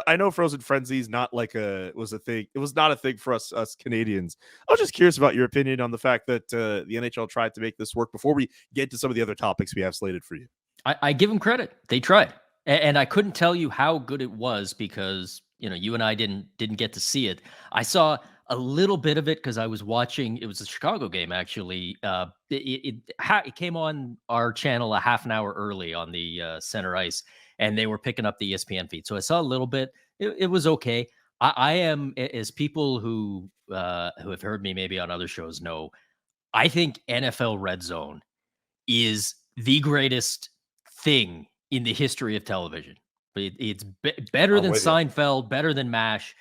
I know Frozen Frenzy is not like was a thing. It was not a thing for us Canadians. I was just curious about your opinion on the fact that the NHL tried to make this work before we get to some of the other topics we have slated for you. I give them credit. They tried. And I couldn't tell you how good it was because, you and I didn't get to see it. I saw a little bit of it because I was watching. It was a Chicago game, actually. It came on our channel a half an hour early on the center ice, and they were picking up the ESPN feed. So I saw a little bit. It was okay. I am, as people who have heard me maybe on other shows know, I think NFL Red Zone is the greatest thing in the history of television. It's better than Seinfeld, better than MASH.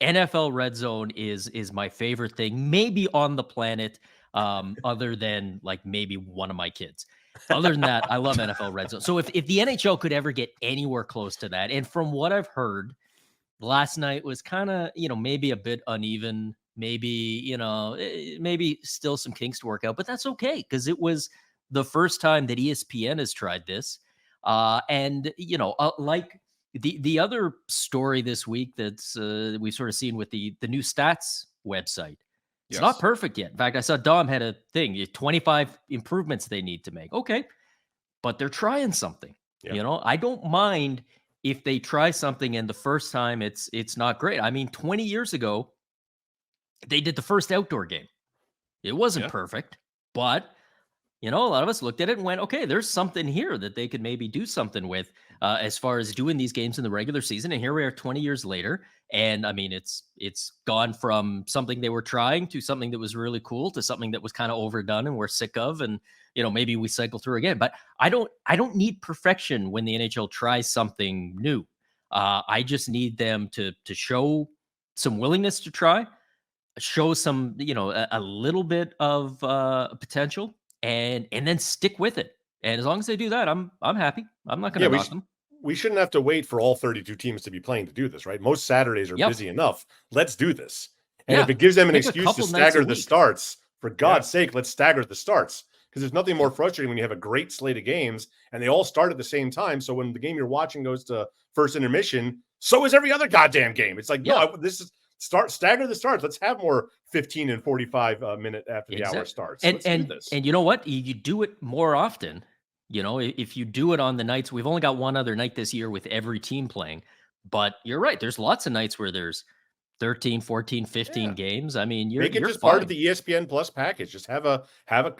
NFL Red Zone is my favorite thing, maybe on the planet, other than like maybe one of my kids. Other than that, I love NFL Red Zone. So if the NHL could ever get anywhere close to that, and from what I've heard, last night was kind of, maybe a bit uneven, maybe, maybe still some kinks to work out, but that's okay because it was the first time that ESPN has tried this. And, like the other story this week that's we've sort of seen with the new stats website. It's not perfect yet. In fact, I saw Dom had a thing, 25 improvements they need to make. Okay. But they're trying something. Yeah. I don't mind if they try something and the first time it's not great. I mean, 20 years ago, they did the first outdoor game. It wasn't perfect, but a lot of us looked at it and went, okay, there's something here that they could maybe do something with as far as doing these games in the regular season. And here we are 20 years later. And I mean, it's gone from something they were trying to something that was really cool to something that was kind of overdone and we're sick of. And, maybe we cycle through again. But I don't need perfection when the NHL tries something new. I just need them to show some willingness to try, show some, a little bit of potential. And then stick with it. And as long as they do that, I'm happy. I'm not going to knock them. We shouldn't have to wait for all 32 teams to be playing to do this, right? Most Saturdays are busy enough. Let's do this. And if it gives them an excuse to stagger the starts, for God's sake, let's stagger the starts. Because there's nothing more frustrating when you have a great slate of games and they all start at the same time. So when the game you're watching goes to first intermission, so is every other goddamn game. It's like, this is stagger the starts. Let's have more 15 and 45 minute after the hour starts. And you know what? You do it more often. If you do it on the nights, we've only got one other night this year with every team playing, but you're right. There's lots of nights where there's 13, 14, 15 games. I mean, you're just part of the ESPN Plus package. Just have a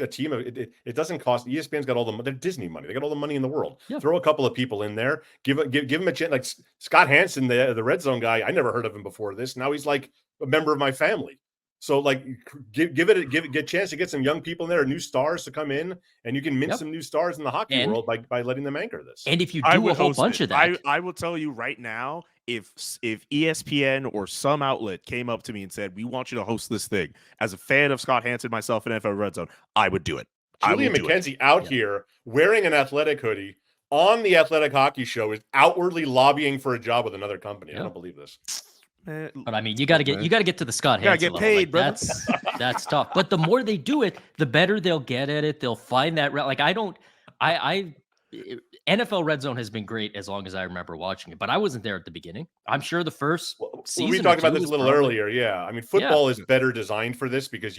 team of it. It doesn't cost. ESPN's got all the Disney money. They got all the money in the world. Yeah. Throw a couple of people in there. Give them a chance. Like Scott Hansen, the Red Zone guy. I never heard of him before this. Now he's like a member of my family. So like give it a chance to get some young people in there, new stars to come in, and you can mint some new stars in the hockey world by letting them anchor this. And if you do a whole bunch of that, I will tell you right now, if ESPN or some outlet came up to me and said, we want you to host this thing, as a fan of Scott Hansen, myself, and NFL Red Zone, I would do it. Julian McKenzie out here wearing an Athletic hoodie on the Athletic Hockey Show is outwardly lobbying for a job with another company. I don't believe this. But I mean, you got to get to the Scott Hansen level. Get paid, like, that's tough. But the more they do it, the better they'll get at it. They'll find that like NFL Red Zone has been great as long as I remember watching it, but I wasn't there at the beginning. I'm sure the first season. We talked about this a little earlier. Yeah. I mean, football is better designed for this because,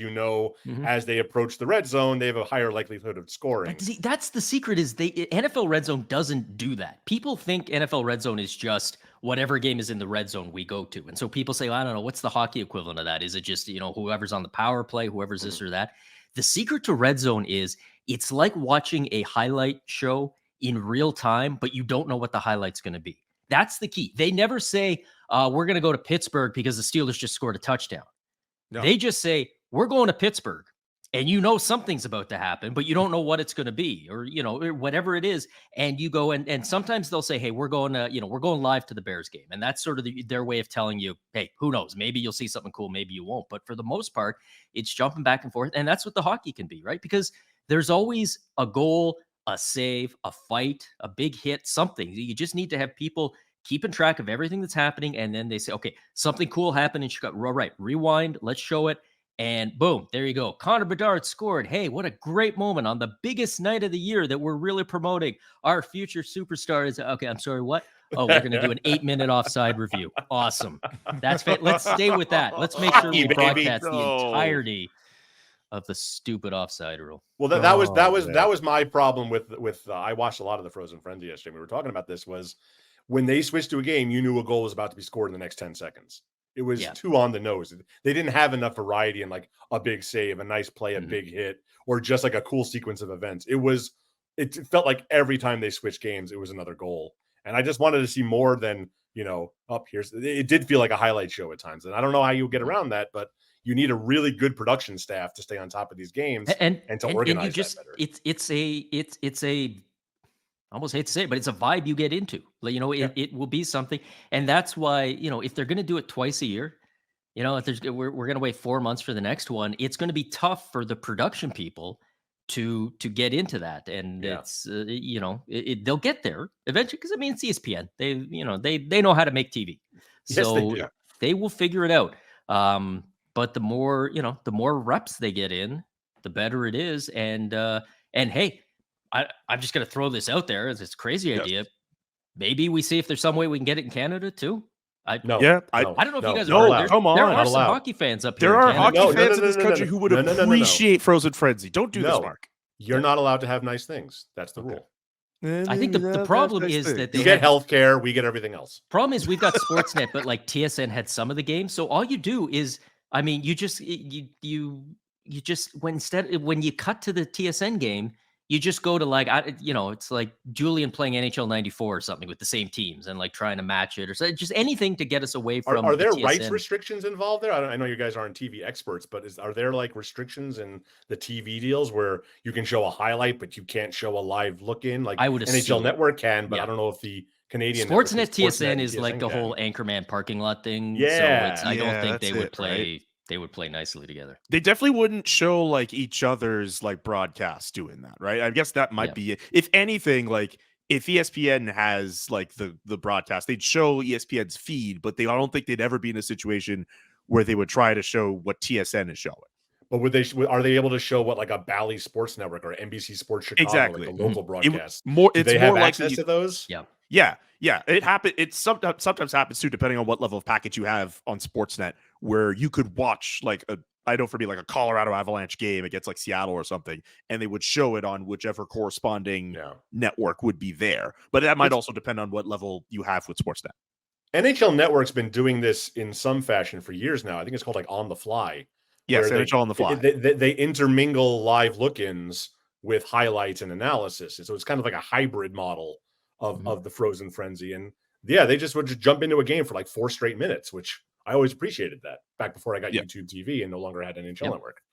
as they approach the red zone, they have a higher likelihood of scoring. See, that's the secret is NFL Red Zone doesn't do that. People think NFL Red Zone is just whatever game is in the red zone we go to. And so people say, well, I don't know, what's the hockey equivalent of that? Is it just, whoever's on the power play, whoever's this or that? The secret to Red Zone is it's like watching a highlight show in real time, but you don't know what the highlight's going to be. That's the key. They never say, we're going to go to Pittsburgh because the Steelers just scored a touchdown. No. They just say, we're going to Pittsburgh. And something's about to happen, but you don't know what it's going to be or, or whatever it is. And you go and sometimes they'll say, hey, we're going live to the Bears game. And that's sort of their way of telling you, hey, who knows? Maybe you'll see something cool. Maybe you won't. But for the most part, it's jumping back and forth. And that's what the hockey can be, right? Because there's always a goal, a save, a fight, a big hit, something. You just need to have people keeping track of everything that's happening. And then they say, okay, something cool happened in Chicago. Right, rewind. Let's show it. And boom, there you go. Connor Bedard scored. Hey, what a great moment on the biggest night of the year that we're really promoting. Our future superstar is okay. I'm sorry, what? Oh, we're going to do an 8-minute offside review. Awesome. That's let's stay with that. Let's make sure we broadcast the entirety of the stupid offside rule. Well, that was my problem with I watched a lot of the Frozen Frenzy yesterday. We were talking about this was when they switched to a game, you knew a goal was about to be scored in the next 10 seconds. It was too on the nose. They didn't have enough variety in like a big save, a nice play, a big hit, or just like a cool sequence of events. It felt like every time they switched games, it was another goal. And I just wanted to see more than, it did feel like a highlight show at times. And I don't know how you get around that, but you need a really good production staff to stay on top of these games and to organize that better. It's a I almost hate to say it, but it's a vibe you get into. Like, it will be something. And that's why, if they're going to do it twice a year, if we're going to wait 4 months for the next one, it's going to be tough for the production people to get into that. And it's, they'll get there eventually. Cause it's ESPN. They know how to make TV. So they will figure it out. But the more reps they get in, the better it is. And hey, I'm just going to throw this out there as this crazy idea. Maybe we see if there's some way we can get it in Canada too. I don't know if you guys are. Come on. There are some hockey fans up here. There are hockey fans in this country who would appreciate Frozen Frenzy. Don't do this, Mark. You're not allowed to have nice things. That's the rule. I think the problem is that you get healthcare, we get everything else. Problem is we've got Sportsnet, but like TSN had some of the games. So all you do is, you just when you cut to the TSN game, you just go to like, it's like Julian playing NHL 94 or something with the same teams and like trying to match it or so, just anything to get us away from. Are there rights restrictions involved there? I know you guys aren't TV experts, but are there like restrictions in the TV deals where you can show a highlight, but you can't show a live look in? Like I would assume NHL Network can, but I don't know if the Canadian Sportsnet TSN is like the whole Anchorman parking lot thing. Yeah. So I don't think they would play. Right? They would play nicely together. They definitely wouldn't show like each other's like broadcasts doing that, right? I guess that might be it. If anything, like if ESPN has like the broadcast, they'd show ESPN's feed, but I don't think they'd ever be in a situation where they would try to show what TSN is showing. But are they able to show what like a Bally Sports Network or NBC Sports Chicago, exactly like the local broadcast? Do they have access to those? Yeah. Yeah. It happens. It sometimes happens too, depending on what level of package you have on Sportsnet, where you could watch like I know for me, like a Colorado Avalanche game against like Seattle or something, and they would show it on whichever corresponding network would be there. But that might also depend on what level you have with Sportsnet. NHL Network's been doing this in some fashion for years now. I think it's called like On the Fly. Yes, NHL On the Fly. They intermingle live look-ins with highlights and analysis. And so it's kind of like a hybrid model of the Frozen Frenzy. And they just would just jump into a game for like 4 straight minutes, which I always appreciated that back before I got YouTube TV and no longer had an NHL network.